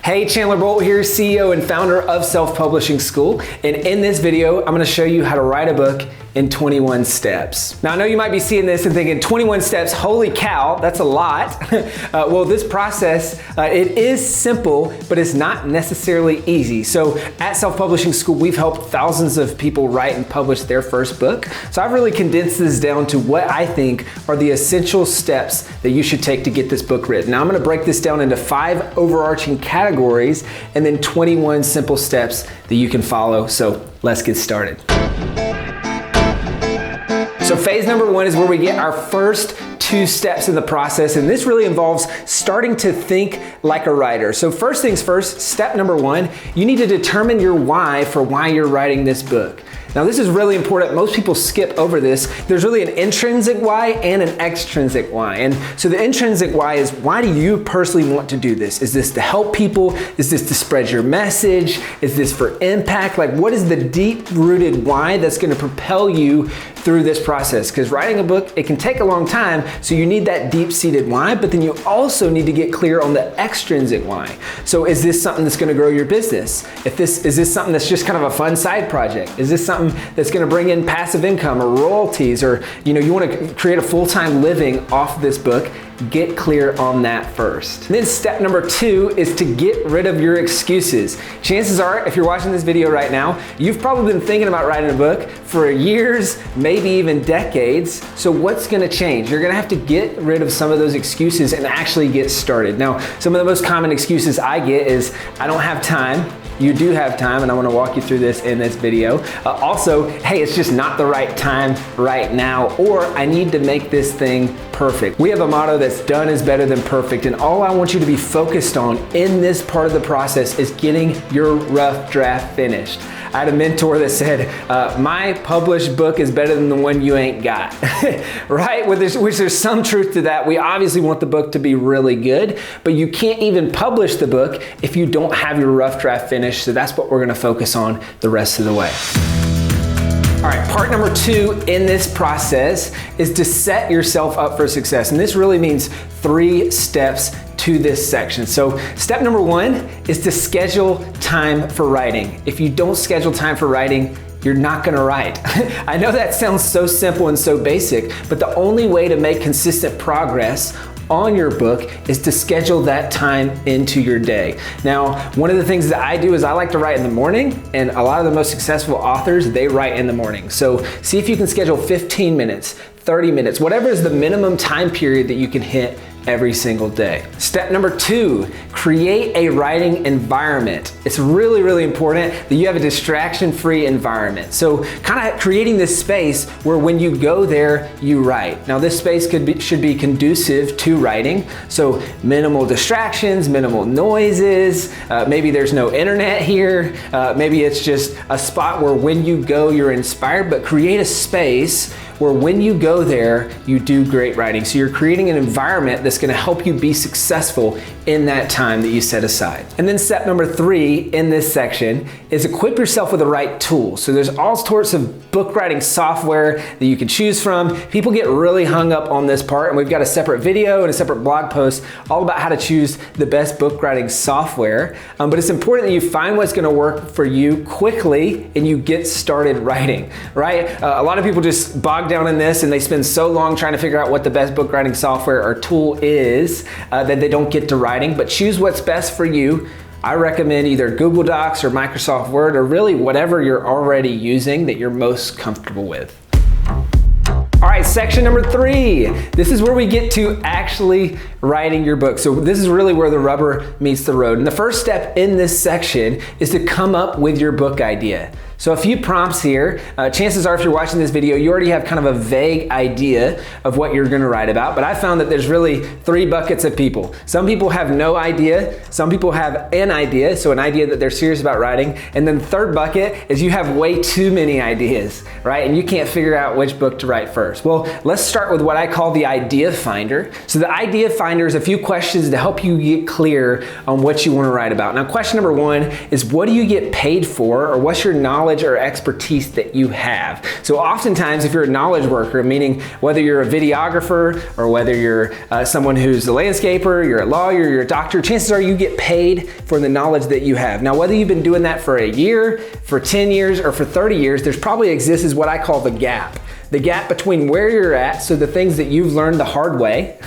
Hey, Chandler Bolt here, CEO and founder of Self Publishing School. And in this video, I'm gonna show you how to write a book in 21 steps. Now, I know you might be seeing this and thinking, 21 steps, holy cow, that's a lot. Well, this process, it is simple, but it's not necessarily easy. So at Self Publishing School, we've helped thousands of people write and publish their first book. So I've really condensed this down to what I think are the essential steps that you should take to get this book written. Now, I'm gonna break this down into 5 overarching categories and then 21 simple steps that you can follow. So let's get started. So phase number 1 is where we get our first 2 steps in the process, and this really involves starting to think like a writer. So first things first, step number 1, you need to determine your why for why you're writing this book. Now this is really important. Most people skip over this. There's really an intrinsic why and an extrinsic why. And so the intrinsic why is, why do you personally want to do this? Is this to help people? Is this to spread your message? Is this for impact? Like, what is the deep-rooted why that's gonna propel you through this process? Because writing a book, it can take a long time, so you need that deep-seated why, but then you also need to get clear on the extrinsic why. So is this something that's gonna grow your business? Is this something that's just kind of a fun side project? Is this something that's gonna bring in passive income or royalties, or you wanna create a full-time living off this book? Get clear on that first. And then step number 2 is to get rid of your excuses. Chances are, if you're watching this video right now, you've probably been thinking about writing a book for years, maybe even decades. So what's gonna change? You're gonna have to get rid of some of those excuses and actually get started. Now, some of the most common excuses I get is, I don't have time. You do have time, and I want to walk you through this in this video. Also, hey, it's just not the right time right now, or I need to make this thing perfect. We have a motto that's done is better than perfect, and all I want you to be focused on in this part of the process is getting your rough draft finished. I had a mentor that said, my published book is better than the one you ain't got, right? Which there's some truth to that. We obviously want the book to be really good, but you can't even publish the book if you don't have your rough draft finished. So that's what we're gonna focus on the rest of the way. All right, part number 2 in this process is to set yourself up for success. And this really means 3 steps to this section. So step number 1 is to schedule time for writing. If you don't schedule time for writing, you're not gonna write. I know that sounds so simple and so basic, but the only way to make consistent progress on your book is to schedule that time into your day. Now, one of the things that I do is I like to write in the morning, and a lot of the most successful authors, they write in the morning. So see if you can schedule 15 minutes, 30 minutes, whatever is the minimum time period that you can hit every single day. Step number 2, create a writing environment. It's really, really important that you have a distraction-free environment. So kind of creating this space where when you go there, you write. Now this space should be conducive to writing. So minimal distractions, minimal noises, maybe there's no internet here, maybe it's just a spot where when you go, you're inspired, but create a space where when you go there, you do great writing. So you're creating an environment that's gonna help you be successful in that time that you set aside. And then step number 3 in this section is equip yourself with the right tools. So there's all sorts of book writing software that you can choose from. People get really hung up on this part, and we've got a separate video and a separate blog post all about how to choose the best book writing software. But it's important that you find what's gonna work for you quickly and you get started writing, right? A lot of people just bog down in this and they spend so long trying to figure out what the best book writing software or tool is that they don't get to writing, but choose what's best for you. I recommend either Google Docs or Microsoft Word, or really whatever you're already using that you're most comfortable with. All right, section number 3. This is where we get to actually writing your book. So this is really where the rubber meets the road. And the first step in this section is to come up with your book idea. So a few prompts here. Chances are if you're watching this video, you already have kind of a vague idea of what you're gonna write about, but I found that there's really 3 buckets of people. Some people have no idea, some people have an idea, so an idea that they're serious about writing, and then the third bucket is you have way too many ideas, right? And you can't figure out which book to write first. Well, Well, let's start with what I call the idea finder. So the idea finder is a few questions to help you get clear on what you want to write about. Now, question number one is, what do you get paid for, or what's your knowledge or expertise that you have? So oftentimes, if you're a knowledge worker, meaning whether you're a videographer or whether you're someone who's a landscaper, you're a lawyer, you're a doctor, chances are you get paid for the knowledge that you have. Now, whether you've been doing that for a year, for 10 years, or for 30 years, there's probably exists is what I call the gap. The gap between where you're at, so the things that you've learned the hard way,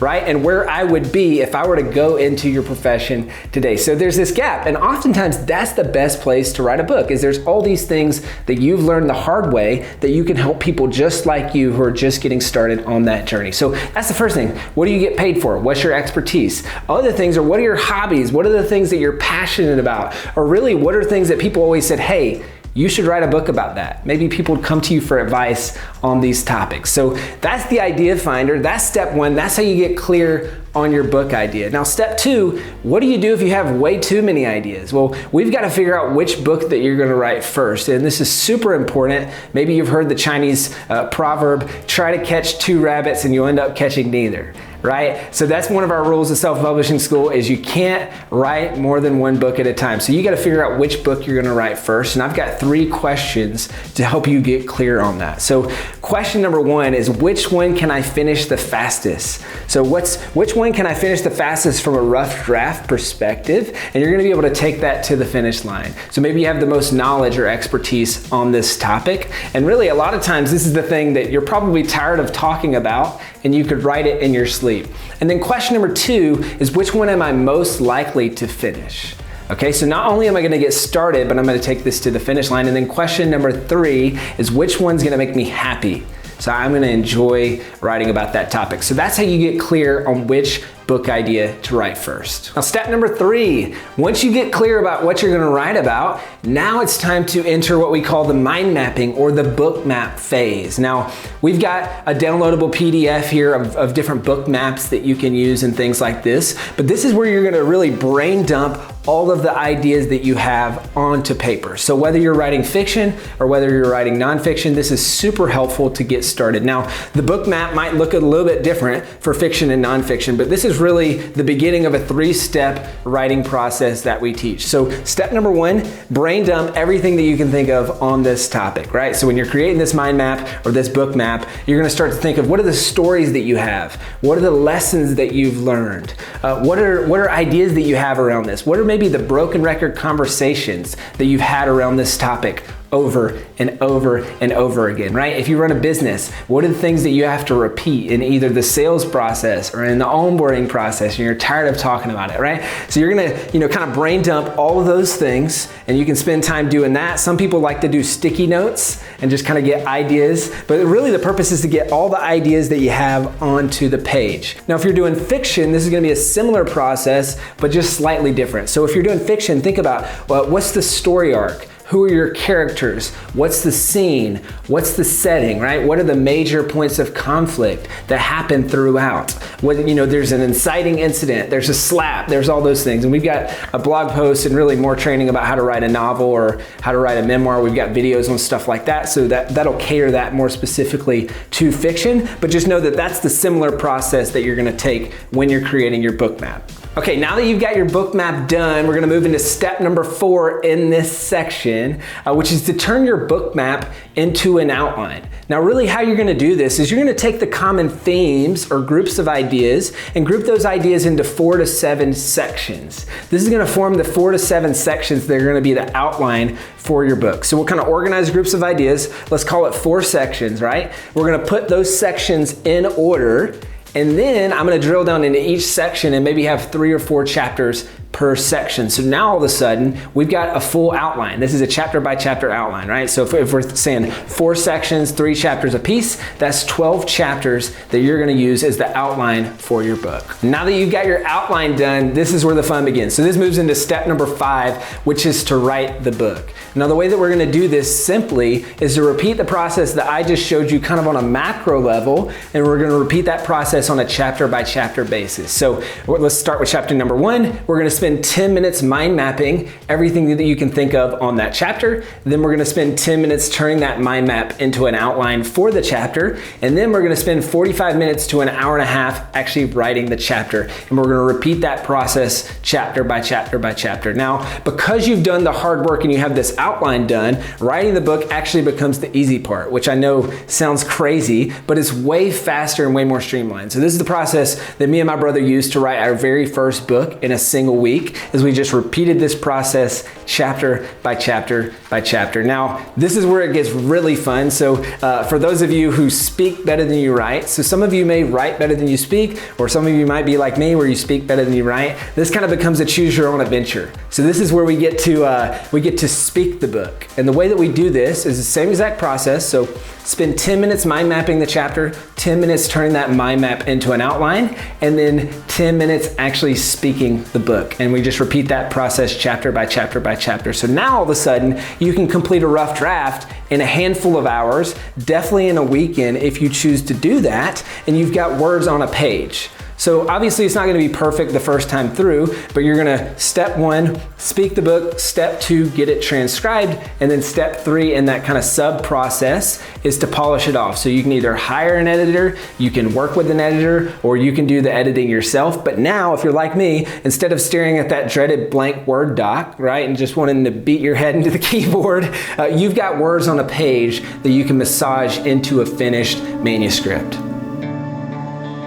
right? And where I would be if I were to go into your profession today. So there's this gap, and oftentimes that's the best place to write a book, is there's all these things that you've learned the hard way that you can help people just like you who are just getting started on that journey. So that's the first thing. What do you get paid for? What's your expertise? Other things are, what are your hobbies? What are the things that you're passionate about? Or really, what are things that people always said, hey, you should write a book about that. Maybe people would come to you for advice on these topics. So that's the idea finder. That's step one. That's how you get clear on your book idea. Now, step two, what do you do if you have way too many ideas? Well, we've got to figure out which book that you're going to write first. And this is super important. Maybe you've heard the Chinese proverb, try to catch two rabbits and you'll end up catching neither. Right? So that's one of our rules of self-publishing school, is you can't write more than one book at a time. So you got to figure out which book you're going to write first. And I've got 3 questions to help you get clear on that. So question number one is, which one can I finish the fastest? So which one can I finish the fastest from a rough draft perspective? And you're going to be able to take that to the finish line. So maybe you have the most knowledge or expertise on this topic. And really, a lot of times, this is the thing that you're probably tired of talking about, and you could write it in your sleep. And then question number 2 is, which one am I most likely to finish? Okay, so not only am I going to get started, but I'm going to take this to the finish line. And then question number 3 is, which one's going to make me happy? So I'm going to enjoy writing about that topic. So that's how you get clear on which book idea to write first. Now, step number 3, once you get clear about what you're going to write about, now it's time to enter what we call the mind mapping, or the book map phase. Now, we've got a downloadable PDF here of different book maps that you can use and things like this, but this is where you're going to really brain dump all of the ideas that you have onto paper. So whether you're writing fiction or whether you're writing nonfiction, this is super helpful to get started. Now, the book map might look a little bit different for fiction and nonfiction, but this is really the beginning of a 3-step writing process that we teach. So step number 1, brain dump everything that you can think of on this topic, right? So when you're creating this mind map or this book map, you're going to start to think of, what are the stories that you have? What are the lessons that you've learned? What are ideas that you have around this? What are maybe the broken record conversations that you've had around this topic over and over and over again, right? If you run a business, what are the things that you have to repeat in either the sales process or in the onboarding process, and you're tired of talking about it, right? So you're gonna, kind of brain dump all of those things, and you can spend time doing that. Some people like to do sticky notes and just kind of get ideas, but really the purpose is to get all the ideas that you have onto the page. Now, if you're doing fiction, this is gonna be a similar process, but just slightly different. So if you're doing fiction, think about, well, what's the story arc? Who are your characters? What's the scene? What's the setting, right? What are the major points of conflict that happen throughout? There's an inciting incident, there's a slap, there's all those things. And we've got a blog post and really more training about how to write a novel or how to write a memoir. We've got videos on stuff like that, so that'll cater that more specifically to fiction. But just know that that's the similar process that you're gonna take when you're creating your book map. Okay, now that you've got your book map done, we're gonna move into step number 4 in this section, which is to turn your book map into an outline. Now, really how you're gonna do this is you're gonna take the common themes or groups of ideas and group those ideas into 4 to 7 sections. This is gonna form the 4 to 7 sections that are gonna be the outline for your book. So we'll kind of organize groups of ideas. Let's call it 4 sections, right? We're gonna put those sections in order, and then I'm gonna drill down into each section and maybe have 3 or 4 chapters per section. So now all of a sudden, we've got a full outline. This is a chapter by chapter outline, right? So if we're saying 4 sections, 3 chapters a piece, that's 12 chapters that you're gonna use as the outline for your book. Now that you've got your outline done, this is where the fun begins. So this moves into step number 5, which is to write the book. Now the way that we're gonna do this simply is to repeat the process that I just showed you kind of on a macro level, and we're gonna repeat that process on a chapter by chapter basis. So let's start with chapter number 1. We're gonna spend spend 10 minutes mind mapping everything that you can think of on that chapter. Then we're gonna spend 10 minutes turning that mind map into an outline for the chapter. And then we're gonna spend 45 minutes to an hour and a half actually writing the chapter. And we're gonna repeat that process chapter by chapter by chapter. Now, because you've done the hard work and you have this outline done, writing the book actually becomes the easy part, which I know sounds crazy, but it's way faster and way more streamlined. So this is the process that me and my brother used to write our very first book in a single week, as we just repeated this process chapter by chapter by chapter. Now, this is where it gets really fun. So for those of you who speak better than you write, so some of you may write better than you speak, or some of you might be like me where you speak better than you write. This kind of becomes a choose your own adventure. So this is where we get to speak the book. And the way that we do this is the same exact process. So spend 10 minutes mind mapping the chapter, 10 minutes turning that mind map into an outline, and then 10 minutes actually speaking the book. And we just repeat that process chapter by chapter by chapter. So now all of a sudden you can complete a rough draft in a handful of hours, definitely in a weekend if you choose to do that, and you've got words on a page. So obviously it's not gonna be perfect the first time through, but you're gonna, step 1, speak the book, step 2, get it transcribed, and then step 3 in that kind of sub process is to polish it off. So you can either hire an editor, you can work with an editor, or you can do the editing yourself. But now, if you're like me, instead of staring at that dreaded blank Word doc, right, and just wanting to beat your head into the keyboard, you've got words on a page that you can massage into a finished manuscript.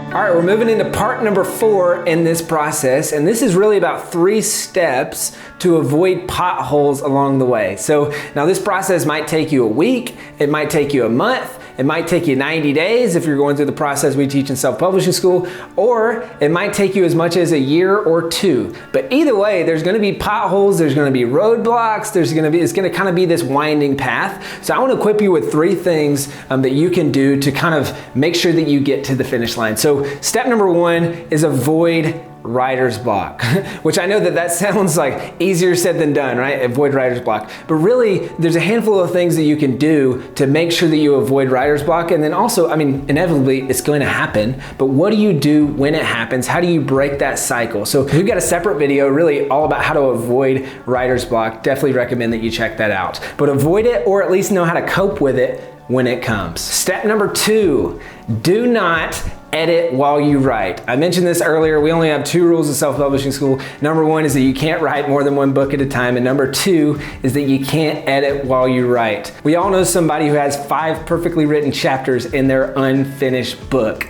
All right, we're moving into part number 4 in this process, and this is really about 3 steps to avoid potholes along the way. So now this process might take you a week, it might take you a month, it might take you 90 days if you're going through the process we teach in self-publishing school, or it might take you as much as a year or 2. But either way, there's gonna be potholes, there's gonna be roadblocks, it's gonna kind of be this winding path. So I wanna equip you with 3 things that you can do to kind of make sure that you get to the finish line. So step number 1 is avoid writer's block, which I know that sounds like easier said than done, right? Avoid writer's block. But really, there's a handful of things that you can do to make sure that you avoid writer's block. And then also, I mean, inevitably it's going to happen, but what do you do when it happens? How do you break that cycle? So we've got a separate video really all about how to avoid writer's block. Definitely recommend that you check that out. But avoid it, or at least know how to cope with it when it comes. Step number 2, do not edit while you write. I mentioned this earlier, we only have 2 rules of self-publishing school. Number 1 is that you can't write more than 1 book at a time, and number 2 is that you can't edit while you write. We all know somebody who has 5 perfectly written chapters in their unfinished book.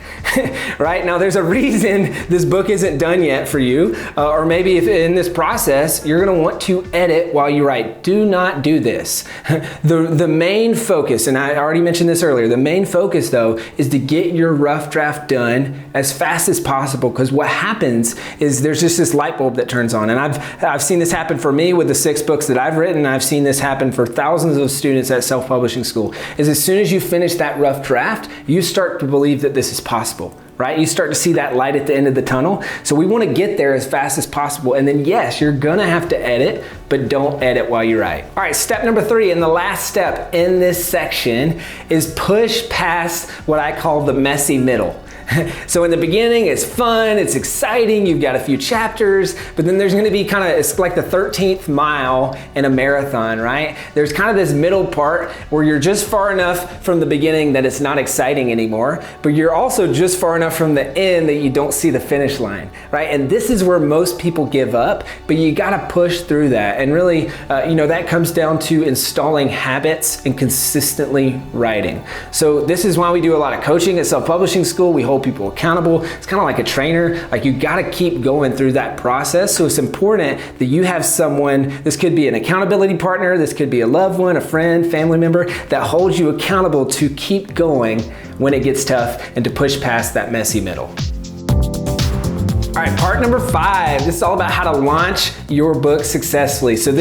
Right? Now there's a reason this book isn't done yet for you, or maybe if in this process you're gonna want to edit while you write. Do not do this. The main focus, and I already mentioned this earlier, the main focus though is to get your rough draft done as fast as possible, because what happens is there's just this light bulb that turns on. And I've seen this happen for me with the 6 books that I've written. I've seen this happen for thousands of students at self-publishing school, is as soon as you finish that rough draft, you start to believe that this is possible. Right? You start to see that light at the end of the tunnel. So we want to get there as fast as possible. And then yes, you're gonna have to edit, but don't edit while you write. All right, step number 3, and the last step in this section is push past what I call the messy middle. So in the beginning, it's fun, it's exciting, you've got a few chapters, but then there's gonna be it's like the 13th mile in a marathon, right? There's kind of this middle part where you're just far enough from the beginning that it's not exciting anymore, but you're also just far enough from the end that you don't see the finish line, right? And this is where most people give up, but you gotta push through that. And really, that comes down to installing habits and consistently writing. So this is why we do a lot of coaching at self-publishing school. We hold people accountable. It's kind of like a trainer. Like, you got to keep going through that process. So it's important that you have someone, this could be an accountability partner, this could be a loved one, a friend, family member, that holds you accountable to keep going when it gets tough and to push past that messy middle. All right, part number 5, this is all about how to launch your book successfully. So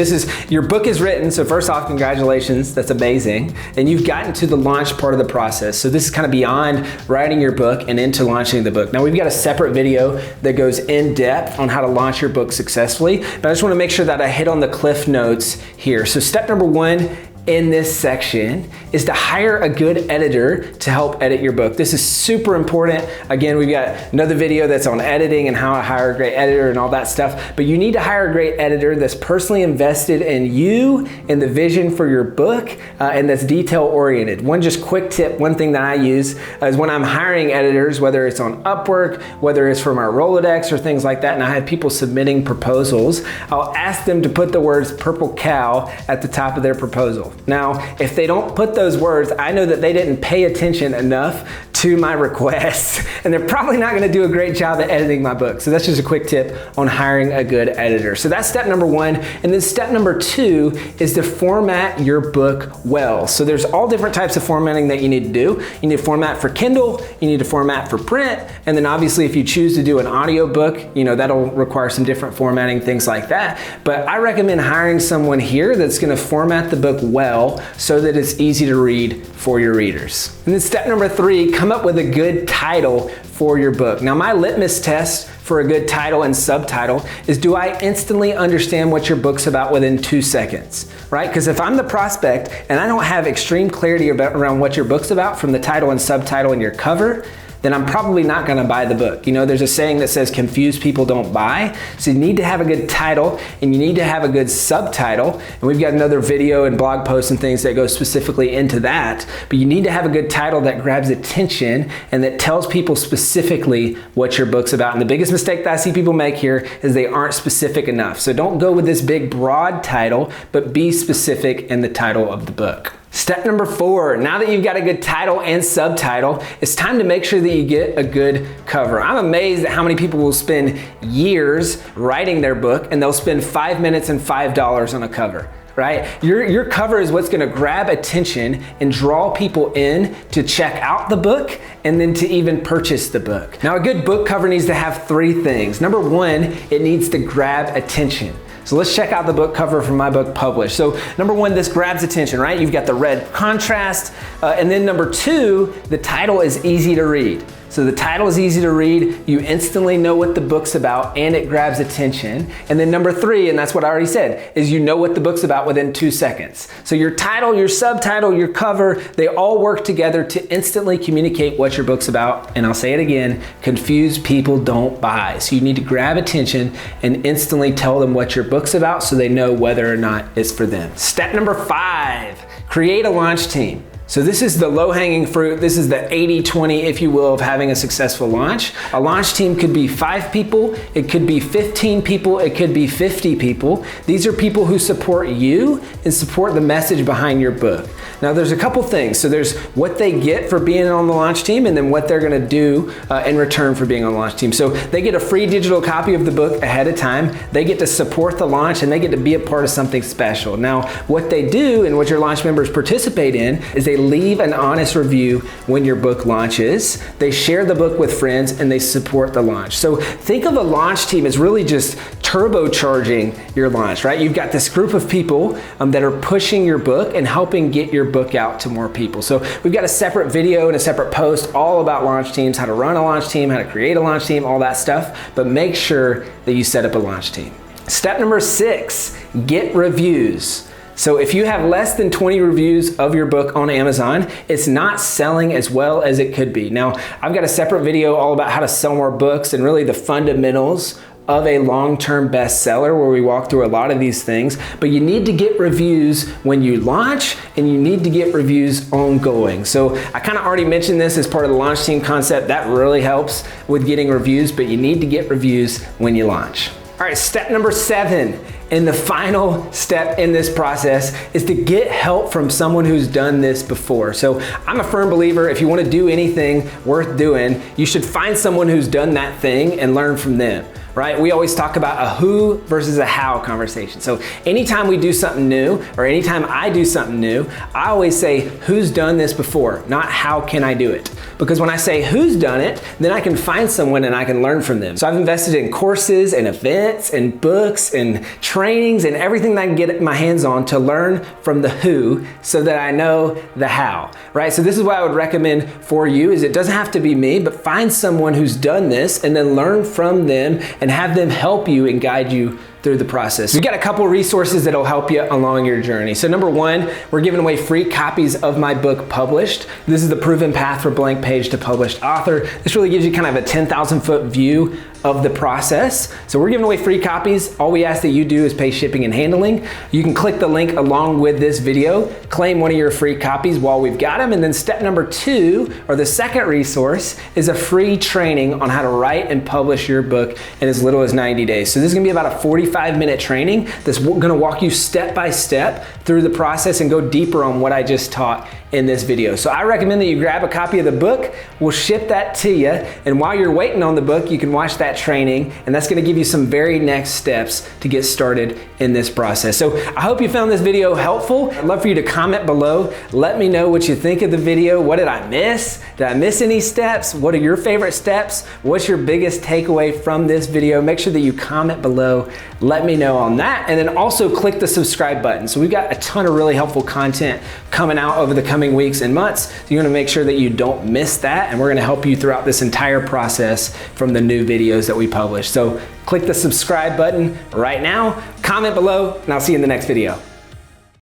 your book is written, so first off, congratulations, that's amazing. And you've gotten to the launch part of the process. So this is kind of beyond writing your book and into launching the book. Now we've got a separate video that goes in depth on how to launch your book successfully, but I just wanna make sure that I hit on the cliff notes here. So step number 1, in this section is to hire a good editor to help edit your book. This is super important. Again, we've got another video that's on editing and how I hire a great editor and all that stuff, but you need to hire a great editor that's personally invested in you and the vision for your book and that's detail oriented. One just quick tip, one thing that I use is when I'm hiring editors, whether it's on Upwork, whether it's from our Rolodex or things like that, and I have people submitting proposals, I'll ask them to put the words purple cow at the top of their proposal. Now, if they don't put those words, I know that they didn't pay attention enough to my requests, and they're probably not gonna do a great job at editing my book. So that's just a quick tip on hiring a good editor. So that's step number one. And then step number two is to format your book well. So there's all different types of formatting that you need to do. You need to format for Kindle, you need to format for print, and then obviously if you choose to do an audio book, that'll require some different formatting, things like that. But I recommend hiring someone here that's gonna format the book well so that it's easy to read for your readers. And then step number three, come up with a good title for your book. Now, my litmus test for a good title and subtitle is, do I instantly understand what your book's about within 2 seconds, right? Because if I'm the prospect and I don't have extreme clarity around what your book's about from the title and subtitle and your cover, then I'm probably not gonna buy the book. There's a saying that says confused people don't buy. So you need to have a good title and you need to have a good subtitle. And we've got another video and blog posts and things that go specifically into that. But you need to have a good title that grabs attention and that tells people specifically what your book's about. And the biggest mistake that I see people make here is they aren't specific enough. So don't go with this big broad title, but be specific in the title of the book. Step number four, now that you've got a good title and subtitle, it's time to make sure that you get a good cover. I'm amazed at how many people will spend years writing their book and they'll spend 5 minutes and $5 on a cover. Right? Your cover is what's gonna grab attention and draw people in to check out the book and then to even purchase the book. Now, a good book cover needs to have 3 things. Number one, it needs to grab attention. So let's check out the book cover from my book Published. So number one, this grabs attention, right? You've got the red contrast. And then number two, the title is easy to read. So the title is easy to read, you instantly know what the book's about, and it grabs attention. And then number three, and that's what I already said, is you know what the book's about within 2 seconds. So your title, your subtitle, your cover, they all work together to instantly communicate what your book's about. And I'll say it again, confused people don't buy. So you need to grab attention and instantly tell them what your book's about so they know whether or not it's for them. Step number 5, create a launch team. So this is the low-hanging fruit. This is the 80-20, if you will, of having a successful launch. A launch team could be 5 people, it could be 15 people, it could be 50 people. These are people who support you and support the message behind your book. Now there's a couple things. So there's what they get for being on the launch team and then what they're gonna do in return for being on the launch team. So they get a free digital copy of the book ahead of time. They get to support the launch and they get to be a part of something special. Now what they do and what your launch members participate in is they leave an honest review when your book launches. They share the book with friends and they support the launch. So think of a launch team as really just turbocharging your launch, right? You've got this group of people that are pushing your book and helping get your book out to more people. So we've got a separate video and a separate post all about launch teams, how to run a launch team, how to create a launch team, all that stuff, but make sure that you set up a launch team. Step number 6, get reviews. So if you have less than 20 reviews of your book on Amazon, it's not selling as well as it could be. Now, I've got a separate video all about how to sell more books and really the fundamentals of a long-term bestseller where we walk through a lot of these things, but you need to get reviews when you launch and you need to get reviews ongoing. So I kind of already mentioned this as part of the launch team concept. That really helps with getting reviews, but you need to get reviews when you launch. All right, step number 7, and the final step in this process is to get help from someone who's done this before. So I'm a firm believer, if you want to do anything worth doing, you should find someone who's done that thing and learn from them. Right? We always talk about a who versus a how conversation. So anytime we do something new, or anytime I do something new, I always say, who's done this before, not how can I do it? Because when I say who's done it, then I can find someone and I can learn from them. So I've invested in courses and events and books and trainings and everything that I can get my hands on to learn from the who so that I know the how, right? So this is what I would recommend for you is it doesn't have to be me, but find someone who's done this and then learn from them and have them help you and guide you through the process. We've got a couple resources that'll help you along your journey. So number one, we're giving away free copies of my book, Published. This is the proven path for blank page to published author. This really gives you kind of a 10,000 foot view of the process. So we're giving away free copies. All we ask that you do is pay shipping and handling. You can click the link along with this video, claim one of your free copies while we've got them. And then step number two, or the second resource, is a free training on how to write and publish your book in as little as 90 days. So this is gonna be about a 45-minute training that's gonna walk you step by step through the process and go deeper on what I just taught in this video. So I recommend that you grab a copy of the book. We'll ship that to you. And while you're waiting on the book, you can watch that training, and that's gonna give you some very next steps to get started in this process. So I hope you found this video helpful. I'd love for you to comment below. Let me know what you think of the video. What did I miss? Did I miss any steps? What are your favorite steps? What's your biggest takeaway from this video? Make sure that you comment below. Let me know on that. And then also click the subscribe button. So we've got a ton of really helpful content coming out over the coming weeks and months. So you're gonna make sure that you don't miss that, and we're gonna help you throughout this entire process from the new videos that we publish. So click the subscribe button right now, comment below, and I'll see you in the next video.